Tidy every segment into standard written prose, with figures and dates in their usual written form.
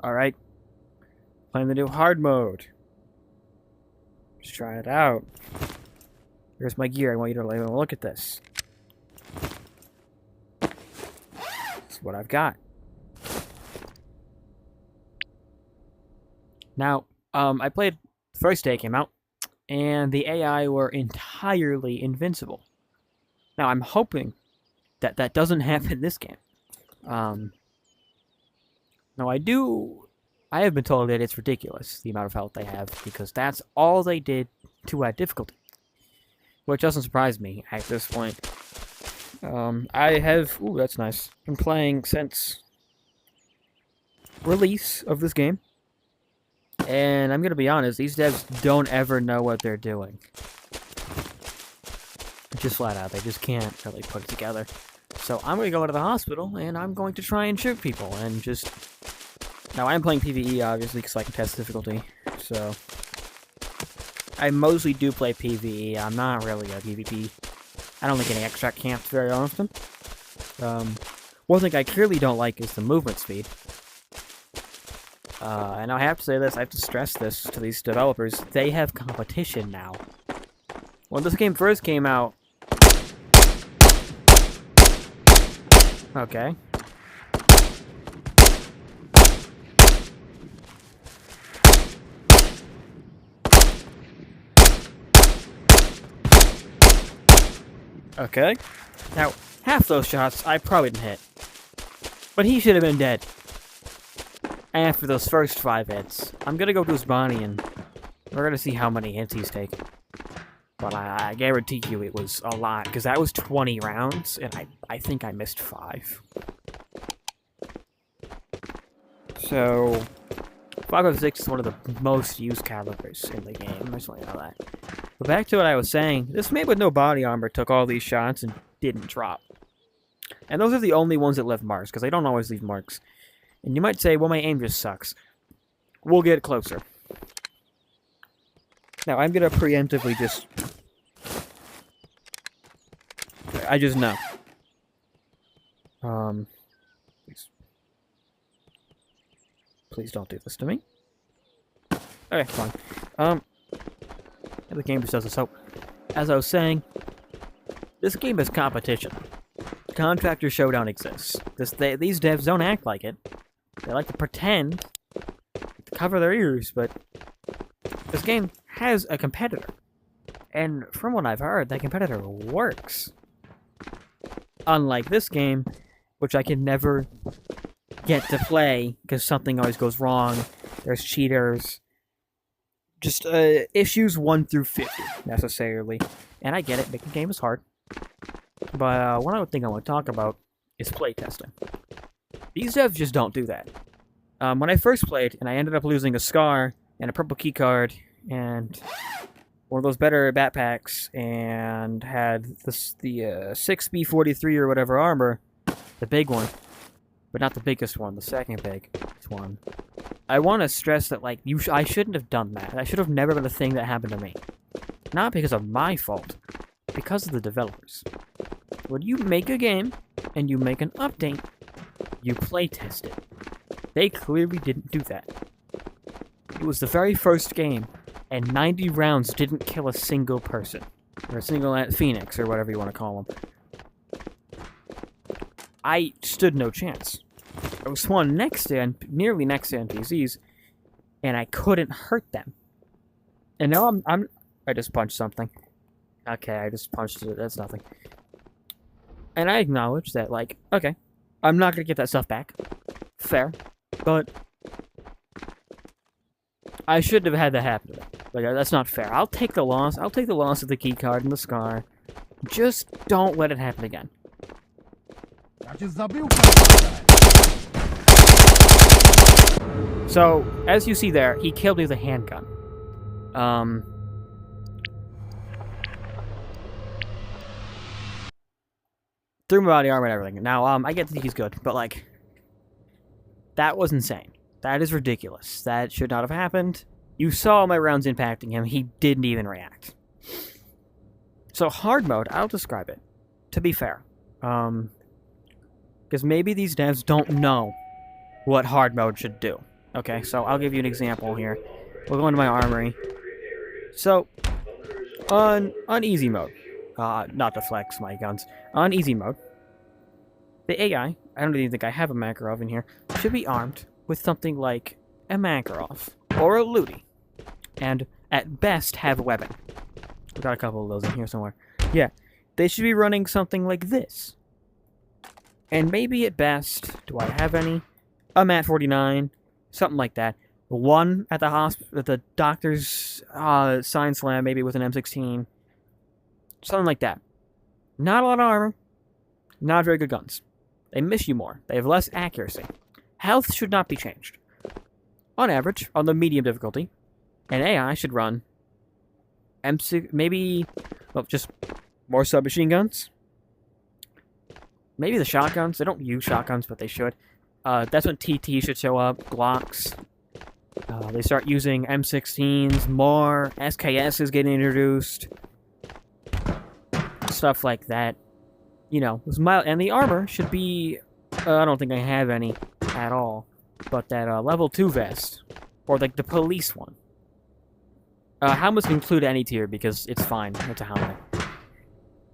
Alright. Playing the new hard mode. Just trying it out. Here's my gear. I want you to look at this. This is what I've got. Now, I played the first day it came out, and the AI were entirely invincible. Now, I'm hoping that that doesn't happen in this game. Now, I have been told that it's ridiculous, the amount of health they have, because that's all they did to add difficulty. Which doesn't surprise me at this point. I have, ooh, that's nice, been playing since release of this game. And I'm gonna be honest, these devs don't ever know what they're doing. Just flat out, they just can't really put it together. So I'm gonna go to the hospital, and I'm going to try and shoot people, and just... Now, I'm playing PvE, obviously, because I can test difficulty, so... I mostly do play PvE, I'm not really a PvP. I don't like getting extract camped very often. One thing I clearly don't like is the movement speed. And I have to say this, I have to stress this to these developers, they have competition now. When this game first came out... Okay. Okay. Now, half those shots I probably didn't hit. But he should have been dead. After those first 5 hits. I'm gonna go to his body and we're gonna see how many hits he's taken. But I guarantee you it was a lot, because that was 20 rounds, and I think I missed 5. So, 5.56 is one of the most used calibers in the game, I just want you to know that. But back to what I was saying, this mate with no body armor took all these shots and didn't drop. And those are the only ones that left marks, because they don't always leave marks. And you might say, well, my aim just sucks. We'll get closer. Now, I'm going to preemptively just... I just know. Please don't do this to me. Okay, fine. The game just does this. So, as I was saying, this game is competition. Contractor Showdown exists. These devs don't act like it. They like to pretend, to cover their ears, but this game has a competitor. And from what I've heard, that competitor works. Unlike this game, which I can never get to play because something always goes wrong. There's cheaters. Just issues 1 through 50, necessarily. And I get it, making a game is hard. But one other thing I want to talk about is playtesting. These devs just don't do that. When I first played, and I ended up losing a scar, and a purple keycard, and one of those better backpacks, and had the 6B43 or whatever armor, the big one, but not the biggest one, the second biggest one. I want to stress that, like, I shouldn't have done that. That should have never been a thing that happened to me. Not because of my fault, because of the developers. When you make a game, and you make an update, you playtest it. They clearly didn't do that. It was the very first game, and 90 rounds didn't kill a single person. Or a single Phoenix, or whatever you want to call them. I stood no chance. I was spawned nearly next to NPCs, and I couldn't hurt them. And now I just punched something. Okay, I just punched it, that's nothing. And I acknowledge that, like, okay, I'm not gonna get that stuff back. Fair. But I shouldn't have had that happen to me. Like, that's not fair. I'll take the loss. I'll take the loss of the keycard and the scar. Just don't let it happen again. So, as you see there, he killed me with a handgun. Threw my body armor and everything. Now, I get that he's good, but, like, that was insane. That is ridiculous. That should not have happened. You saw my rounds impacting him. He didn't even react. So, hard mode, I'll describe it. To be fair. Because maybe these devs don't know what hard mode should do. Okay, so I'll give you an example here. We'll go into my armory. So, on easy mode, not to flex my guns, on easy mode, the AI, I don't even think I have a Makarov in here, should be armed with something like a Makarov or a Ludi, and at best have a weapon. We got a couple of those in here somewhere. Yeah, they should be running something like this. And maybe at best, do I have any? A Mat 49, something like that. One at the doctor's science lab, maybe with an M16. Something like that. Not a lot of armor. Not very good guns. They miss you more. They have less accuracy. Health should not be changed. On average, on the medium difficulty, an AI should run M6, maybe, well, just more submachine guns. Maybe the shotguns. They don't use shotguns, but they should. That's when TT should show up. Glocks. They start using M16s more. SKS is getting introduced. Stuff like that. You know, and the armor should be... I don't think I have any at all. But that level 2 vest. Or like the police one. Helmets can include any tier because it's fine. It's a helmet.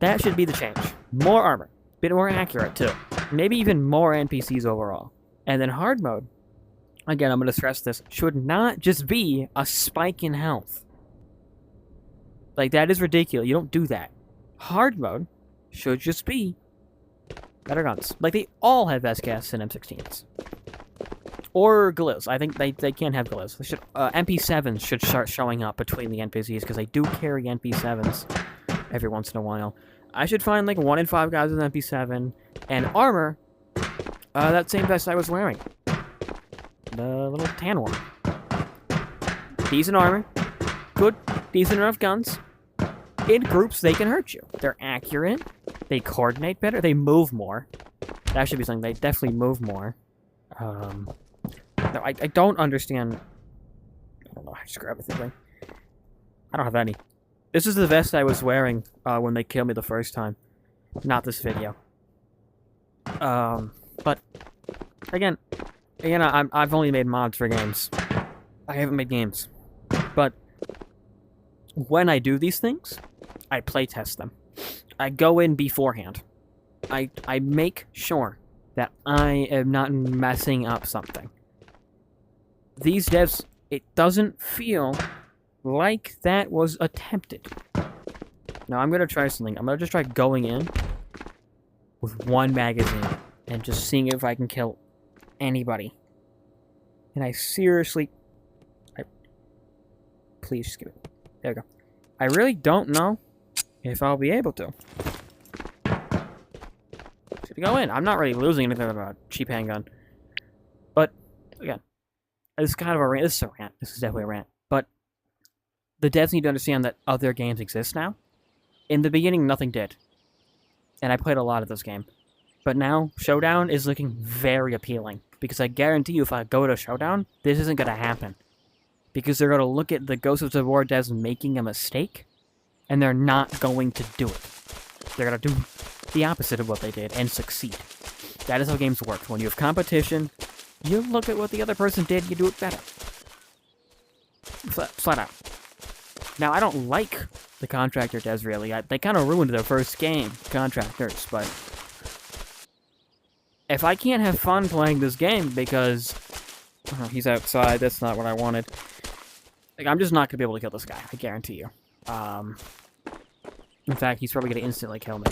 That should be the change. More armor. Bit more accurate, too. Maybe even more NPCs overall. And then hard mode, again, I'm going to stress this, should not just be a spike in health. Like, that is ridiculous. You don't do that. Hard mode should just be better guns. Like, they all have SKS and M16s. Or Gills. I think they can't have Gills. They should, MP7s should start showing up between the NPCs, because they do carry MP7s every once in a while. I should find, like, 1 in 5 guys with MP7. And armor, that same vest I was wearing. The little tan one. Decent armor. Good, decent enough guns. In groups, they can hurt you. They're accurate. They coordinate better. They move more. That should be something. They definitely move more. No, I don't understand. I don't know. I just grab everything. I don't have any. This is the vest I was wearing when they killed me the first time. Not this video. But again, I've only made mods for games. I haven't made games. But when I do these things, I playtest them. I go in beforehand. I make sure that I am not messing up something. These devs, it doesn't feel like that was attempted. Now I'm gonna try something. I'm gonna just try going in with one magazine and just seeing if I can kill anybody. And I seriously... Please just give it. There we go. I really don't know if I'll be able to. Should go in. I'm not really losing anything with a cheap handgun. But, again, this is kind of a rant. This is a rant. This is definitely a rant. But the devs need to understand that other games exist now. In the beginning, nothing did. And I played a lot of this game. But now, Showdown is looking very appealing. Because I guarantee you, if I go to Showdown, this isn't going to happen. Because they're going to look at the Ghost of Tabor devs making a mistake, and they're not going to do it. They're going to do the opposite of what they did, and succeed. That is how games work. When you have competition, you look at what the other person did, you do it better. Flat out. Now, I don't like the Contractor devs, really. They kind of ruined their first game, Contractors, but... if I can't have fun playing this game because... oh, he's outside, that's not what I wanted. Like, I'm just not going to be able to kill this guy, I guarantee you. In fact, he's probably going to instantly kill me.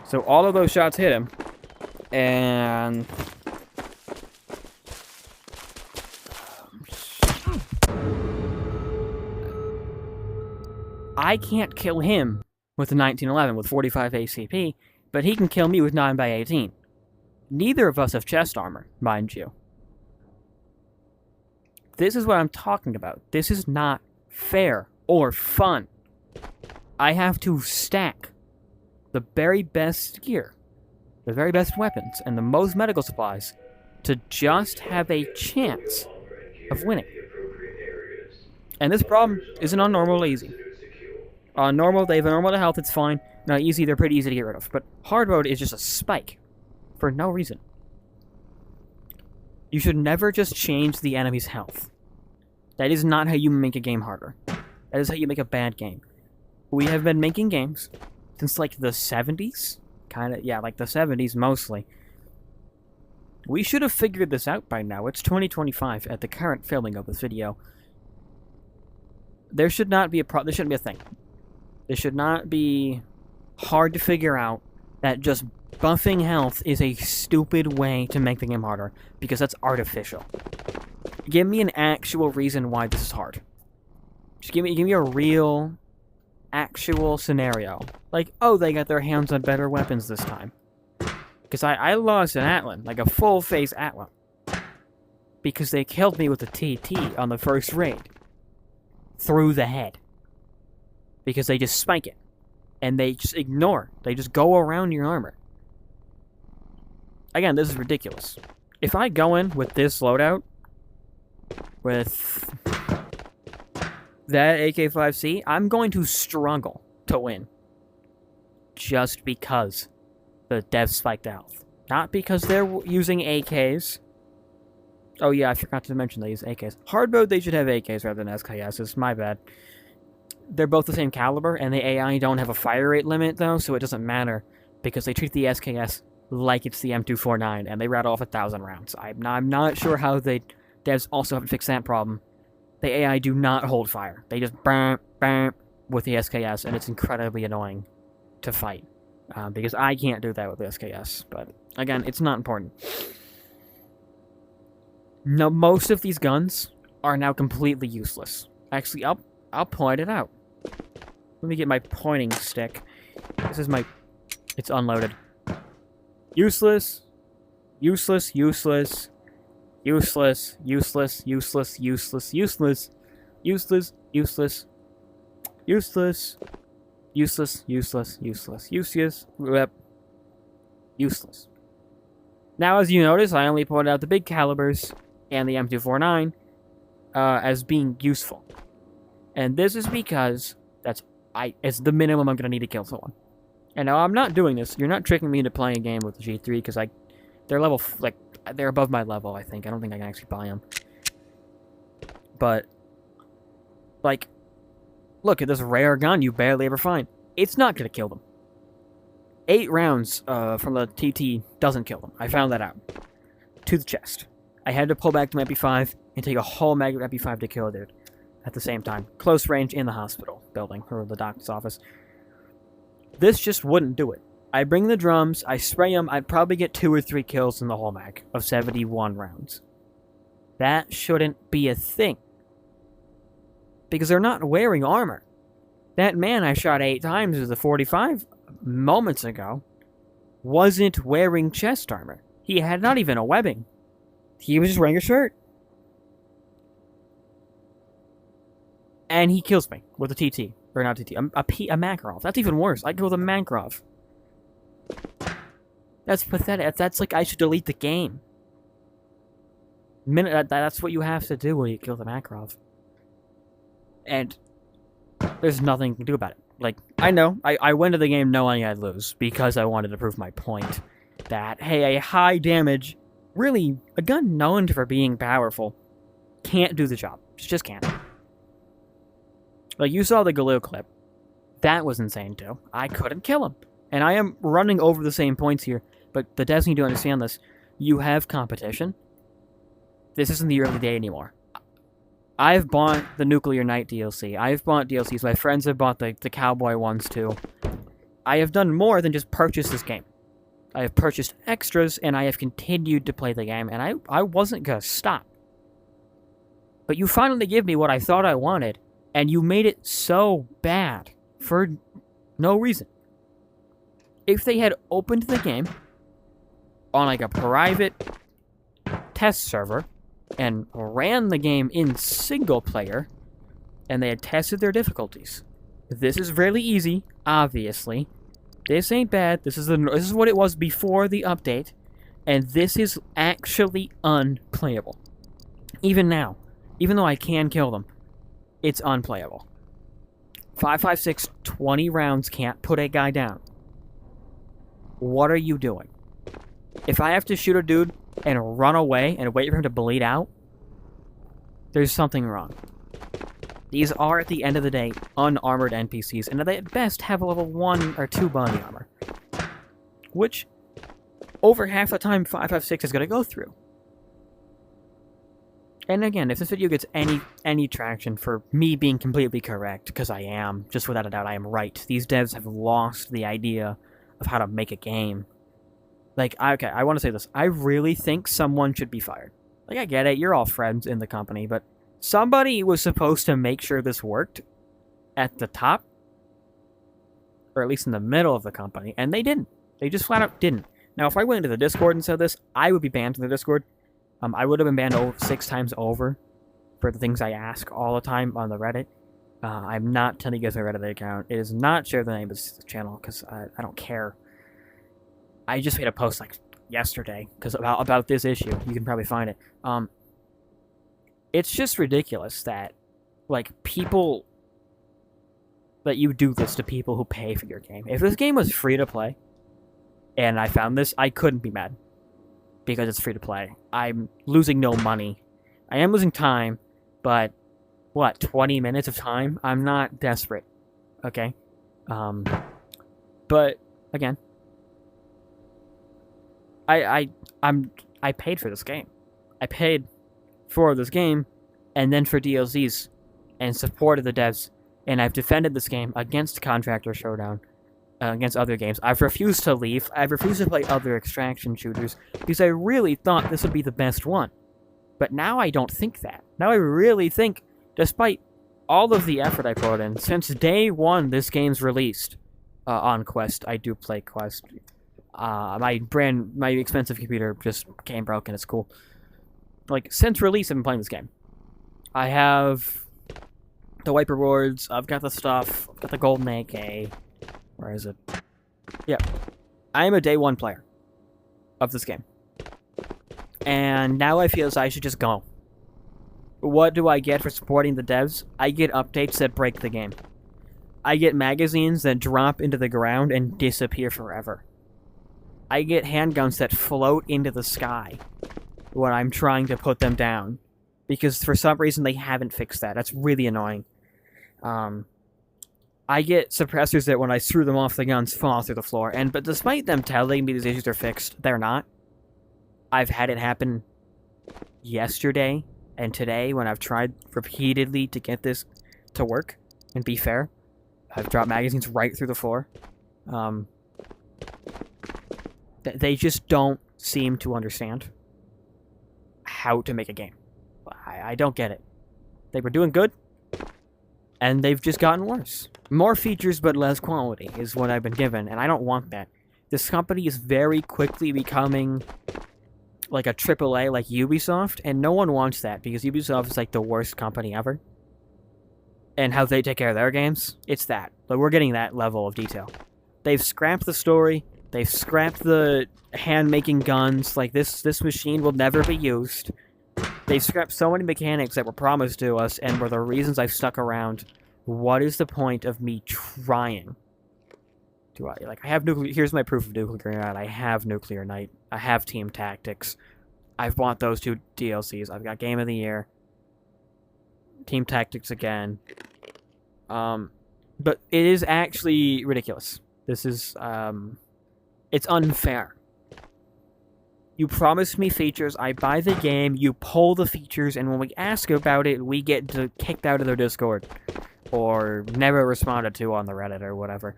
So all of those shots hit him, and... I can't kill him with the 1911 with 45 ACP, but he can kill me with 9x18. Neither of us have chest armor, mind you. This is what I'm talking about. This is not fair or fun. I have to stack the very best gear, the very best weapons, and the most medical supplies to just have a chance of winning. And this problem isn't on normal or easy. On normal, they have a normal to health, it's fine. Now, easy, they're pretty easy to get rid of. But hard mode is just a spike. For no reason. You should never just change the enemy's health. That is not how you make a game harder. That is how you make a bad game. We have been making games since, like, the 70s? Like the 70s mostly. We should have figured this out by now. It's 2025 at the current filming of this video. There should not be this shouldn't be a thing. This should not be hard to figure out that just buffing health is a stupid way to make the game harder, because that's artificial. Give me an actual reason why this is hard. Just give me a real, actual scenario. Like, oh, they got their hands on better weapons this time. Because I lost an Atlan, like a full-face Atlan. Because they killed me with a TT on the first raid. Through the head. Because they just spike it. And they just ignore. They just go around your armor. Again, this is ridiculous. If I go in with this loadout, with that AK-5C, I'm going to struggle to win. Just because the devs spiked out. Not because they're using AKs. Oh yeah, I forgot to mention they use AKs. Hard mode, they should have AKs rather than SKSs. My bad. They're both the same caliber, and the AI don't have a fire rate limit, though, so it doesn't matter, because they treat the SKS like it's the M249, and they rattle off 1,000 rounds. I'm not sure how devs also haven't fixed that problem. The AI do not hold fire. They just bam, bam with the SKS, and it's incredibly annoying to fight, because I can't do that with the SKS, but again, it's not important. No, most of these guns are now completely useless. Actually, I'll point it out. Let me get my pointing stick. This is my... It's unloaded. Useless. Useless, useless. Useless, useless, useless, useless, useless. Useless, useless. Useless. Useless, useless, useless, useless. Useless. Now, as you notice, I only pointed out the big calibers and the M249 as being useful. And this is because it's the minimum I'm going to need to kill someone. And now I'm not doing this. You're not tricking me into playing a game with the G3, because they're level, they're above my level, I think. I don't think I can actually buy them. But, look at this rare gun you barely ever find. It's not going to kill them. 8 rounds from the TT doesn't kill them. I found that out. To the chest. I had to pull back to my MP5 and take a whole mag of MP5 to kill a dude. At the same time. Close range in the hospital building, or the doctor's office. This just wouldn't do it. I bring the drums, I spray them, I'd probably get 2 or 3 kills in the whole mag of 71 rounds. That shouldn't be a thing. Because they're not wearing armor. That man I shot 8 times with a 45 moments ago wasn't wearing chest armor. He had not even a webbing. He was just wearing a shirt. And he kills me with a TT. Or not TT, a Makarov. That's even worse. I go with a Makarov. That's pathetic. That's like I should delete the game. That's what you have to do when you kill the Makarov. And there's nothing you can do about it. Like, I know. I went to the game knowing I'd lose because I wanted to prove my point. That, hey, a high damage, really, a gun known for being powerful, can't do the job. Just can't. Like, you saw the Galil clip. That was insane, too. I couldn't kill him. And I am running over the same points here, but the devs need to understand this. You have competition. This isn't the early day anymore. I've bought the Nuclear Knight DLC. I've bought DLCs. My friends have bought the Cowboy ones, too. I have done more than just purchase this game. I have purchased extras, and I have continued to play the game, and I wasn't gonna stop. But you finally give me what I thought I wanted, and you made it so bad for no reason. If they had opened the game on like a private test server and ran the game in single player, and they had tested their difficulties. This is really easy, obviously. This ain't bad. This is what it was before the update, and this is actually unplayable. Even now, even though I can kill them, it's unplayable. 5.56, 20 rounds can't put a guy down. What are you doing? If I have to shoot a dude and run away and wait for him to bleed out, there's something wrong. These are, at the end of the day, unarmored NPCs, and they at best have a level 1 or 2 body armor. Which, over half the time 556 is going to go through. And again, if this video gets any traction for me being completely correct, because I am, just without a doubt, I am right. These devs have lost the idea of how to make a game. Like, okay, I want to say this. I really think someone should be fired. Like, I get it, you're all friends in the company, but somebody was supposed to make sure this worked at the top, or at least in the middle of the company, and they didn't. They just flat out didn't. Now, if I went into the Discord and said this, I would be banned from the Discord. I would have been banned 6 times over for the things I ask all the time on the Reddit. I'm not telling you guys my Reddit account. It is not share the name of this channel, because I don't care. I just made a post, like, yesterday, because about this issue. You can probably find it. It's just ridiculous that, like, people... that you do this to people who pay for your game. If this game was free to play, and I found this, I couldn't be mad. Because it's free to play. I'm losing no money. I am losing time, but, what, 20 minutes of time? I'm not desperate. Okay? But, again, I paid for this game. I paid for this game, and then for DLCs, and supported the devs, and I've defended this game against Contractor Showdown, against other games. I've refused to leave. I've refused to play other extraction shooters, because I really thought this would be the best one. But now I don't think that. Now I really think, despite all of the effort I put in, since day one this game's released on Quest, I do play Quest. My expensive computer just came broken. It's cool. Like, since release, I've been playing this game. I have the wipe rewards. I've got the stuff. I've got the golden AK. Where is it? Yeah. I am a day one player of this game. And now I feel as I should just go. What do I get for supporting the devs? I get updates that break the game. I get magazines that drop into the ground and disappear forever. I get handguns that float into the sky when I'm trying to put them down. Because for some reason they haven't fixed that. That's really annoying. I get suppressors that when I threw them off, the guns fall through the floor. But despite them telling me these issues are fixed, they're not. I've had it happen yesterday and today when I've tried repeatedly to get this to work and be fair. I've dropped magazines right through the floor. They just don't seem to understand how to make a game. I don't get it. They were doing good, and they've just gotten worse. More features, but less quality is what I've been given, and I don't want that. This company is very quickly becoming like a AAA like Ubisoft, and no one wants that, because Ubisoft is like the worst company ever. And how they take care of their games, it's that. But we're getting that level of detail. They've scrapped the story, they've scrapped the hand-making guns, like this machine will never be used. They've scrapped so many mechanics that were promised to us, and were the reasons I've stuck around. What is the point of me trying? I have nuclear... Here's my proof of nuclear night. I have Nuclear Night. I have Team Tactics. I've bought those 2 DLCs. I've got Game of the Year. Team Tactics again. But it is actually ridiculous. This is, it's unfair. You promised me features, I buy the game, you pull the features, and when we ask about it, we get kicked out of their Discord. Or never responded to on the Reddit or whatever.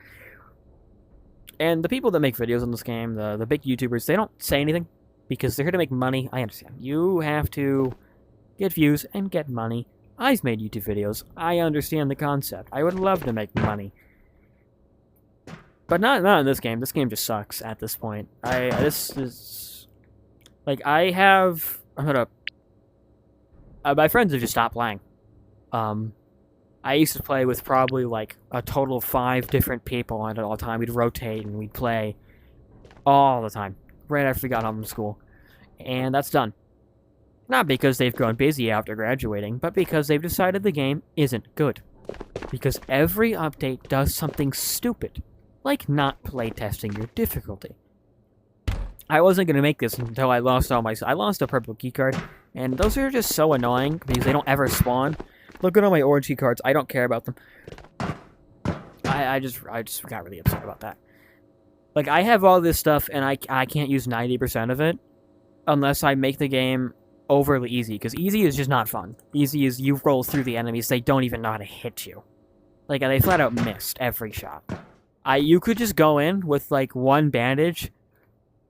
And the people that make videos on this game, the big YouTubers, they don't say anything. Because they're here to make money. I understand. You have to get views and get money. I've made YouTube videos. I understand the concept. I would love to make money. But not in this game. This game just sucks at this point. This is... Like, I have... I'm gonna... my friends have just stopped playing. I used to play with probably, like, a total of 5 different people at all time. We'd rotate and we'd play all the time. Right after we got home from school. And that's done. Not because they've grown busy after graduating, but because they've decided the game isn't good. Because every update does something stupid. Like not playtesting your difficulty. I wasn't gonna make this until I lost all my. I lost a purple key card, and those are just so annoying because they don't ever spawn. Look at all my orange key cards. I don't care about them. I just got really upset about that. Like, I have all this stuff, and I can't use 90% of it unless I make the game overly easy, because easy is just not fun. Easy is you roll through the enemies, they don't even know how to hit you. Like, they flat out missed every shot. You could just go in with, like, one bandage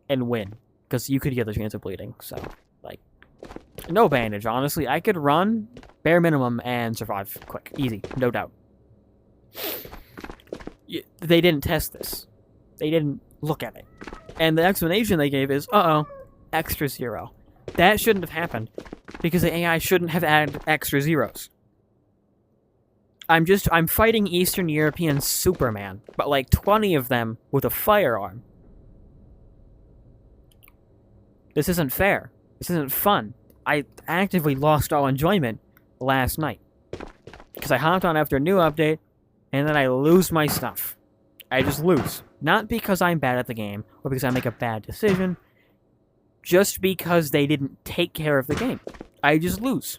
and win, because you could get the chance of bleeding, so, like, no bandage, honestly. I could run, bare minimum, and survive quick. Easy, no doubt. They didn't test this. They didn't look at it. And the explanation they gave is, extra 0. That shouldn't have happened, because the AI shouldn't have added extra zeros. I'm fighting Eastern European Superman, but like 20 of them with a firearm. This isn't fair. This isn't fun. I actively lost all enjoyment last night, because I hopped on after a new update, and then I lose my stuff. I just lose. Not because I'm bad at the game, or because I make a bad decision, just because they didn't take care of the game. I just lose.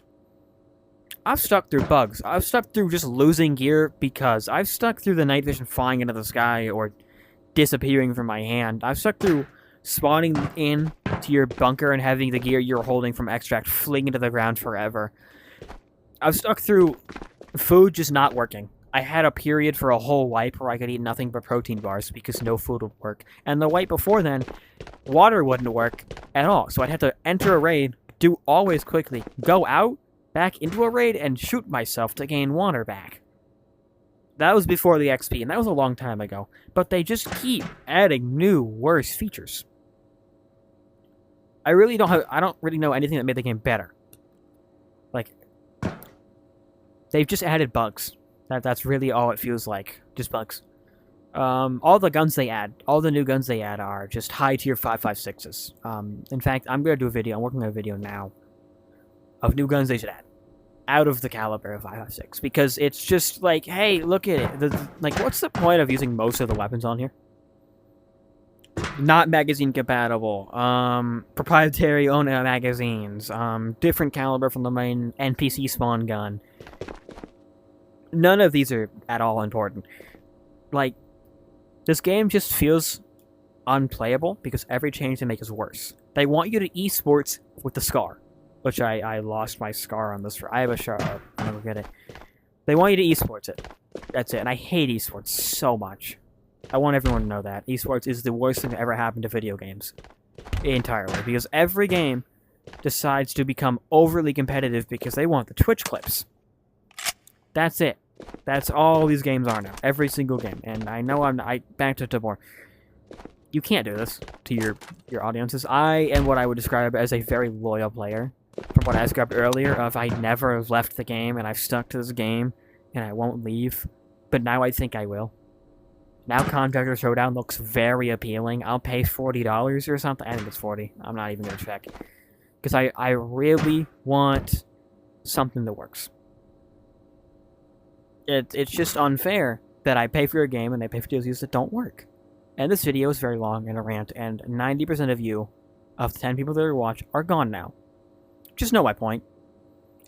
I've stuck through bugs. I've stuck through just losing gear because I've stuck through the night vision flying into the sky or disappearing from my hand. I've stuck through spawning in to your bunker and having the gear you're holding from extract fling into the ground forever. I've stuck through food just not working. I had a period for a whole wipe where I could eat nothing but protein bars because no food would work. And the wipe before then, water wouldn't work at all. So I'd have to enter a raid, do always quickly, go out, back into a raid, and shoot myself to gain water back. That was before the XP, and that was a long time ago. But they just keep adding new, worse features. I don't really know anything that made the game better. Like, they've just added bugs. That's really all it feels like. Just bugs. All the guns they add, all the new guns they add are just high tier 5.56s. In fact, I'm going to do a video, I'm working on a video now, of new guns they should add. Out of the caliber of 5.56. Because it's just like, hey, look at it. Like, what's the point of using most of the weapons on here? Not magazine compatible. Proprietary owned magazines. Different caliber from the main NPC spawn gun. None of these are at all important. Like, this game just feels unplayable because every change they make is worse. They want you to esports with the scar, which I lost my scar on this. I have a scar. I never get it. They want you to esports it. That's it. And I hate esports so much. I want everyone to know that. Esports is the worst thing that ever happened to video games. Entirely. Because every game decides to become overly competitive because they want the Twitch clips. That's it. That's all these games are now. Every single game. And I know back to Tabor. You can't do this to your audiences. I am what I would describe as a very loyal player. From what I described earlier, of I never have left the game, and I've stuck to this game, and I won't leave. But now I think I will. Now Contractor Showdown looks very appealing. I'll pay $40 or something. I think it's 40. I'm not even going to check. Because I really want something that works. It's just unfair that I pay for your game and they pay for DLCs that don't work. And this video is very long and a rant, and 90% of you, of the 10 people that are watch, are gone now. Just know my point.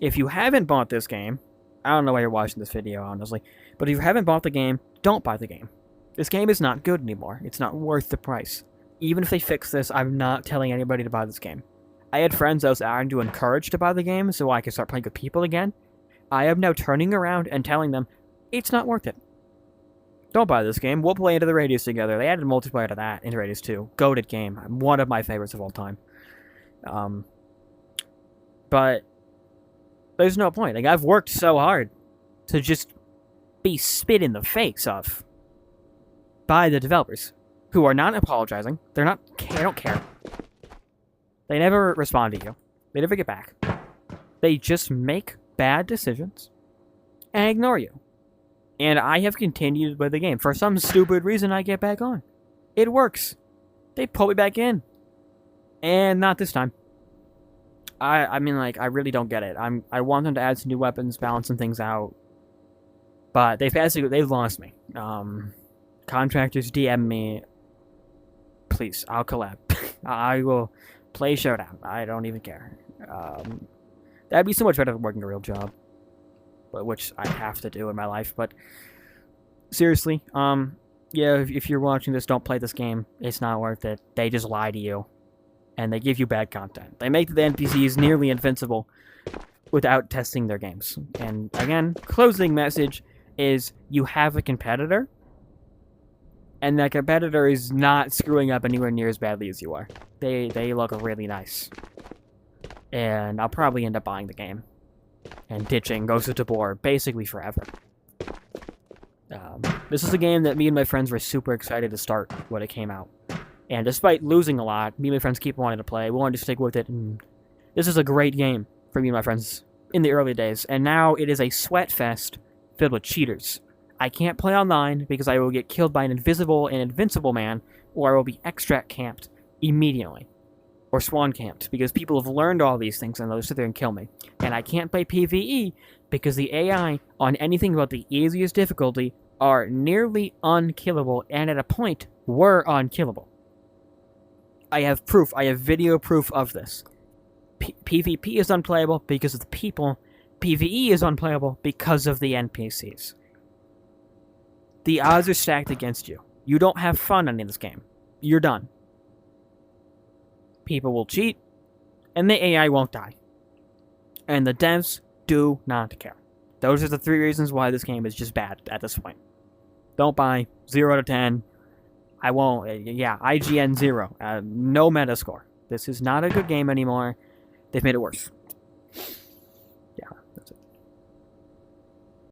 If you haven't bought this game, I don't know why you're watching this video, honestly, but if you haven't bought the game, don't buy the game. This game is not good anymore. It's not worth the price. Even if they fix this, I'm not telling anybody to buy this game. I had friends I was trying to encourage to buy the game so I could start playing with people again. I am now turning around and telling them, it's not worth it. Don't buy this game. We'll play Into the Radius together. They added multiplayer to that, Into Radius 2. Goated game. One of my favorites of all time. But there's no point. Like, I've worked so hard to just be spit in the face of by the developers, who are not apologizing. They don't care. They never respond to you. They never get back. They just make bad decisions and ignore you. And I have continued with the game. For some stupid reason, I get back on. It works. They pull me back in. And not this time. I mean, like, I really don't get it. I want them to add some new weapons, balance some things out. But they've lost me. Contractors DM me. Please, I'll collab. I will play Showdown. I don't even care. That'd be so much better than working a real job, which I have to do in my life. But seriously, yeah, if you're watching this, don't play this game. It's not worth it. They just lie to you, and they give you bad content. They make the NPCs nearly invincible without testing their games. And again, closing message is you have a competitor, and that competitor is not screwing up anywhere near as badly as you are. They look really nice. And I'll probably end up buying the game and ditching Ghost of Tabor basically forever. This is a game that me and my friends were super excited to start when it came out. And despite losing a lot, me and my friends keep wanting to play. We wanted to stick with it. And this is a great game for me and my friends in the early days. And now it is a sweat fest filled with cheaters. I can't play online because I will get killed by an invisible and invincible man, or I will be extract camped immediately. Or spawn camped, because people have learned all these things and they'll sit there and kill me. And I can't play PvE because the AI on anything about the easiest difficulty are nearly unkillable, and at a point were unkillable. I have proof. I have video proof of this. PvP is unplayable because of the people. PvE is unplayable because of the NPCs. The odds are stacked against you. You don't have fun in this game. You're done. People will cheat, and the AI won't die. And the devs do not care. Those are the 3 reasons why this game is just bad at this point. Don't buy. 0 out of 10. I won't. Yeah, IGN 0. No Metascore. This is not a good game anymore. They've made it worse.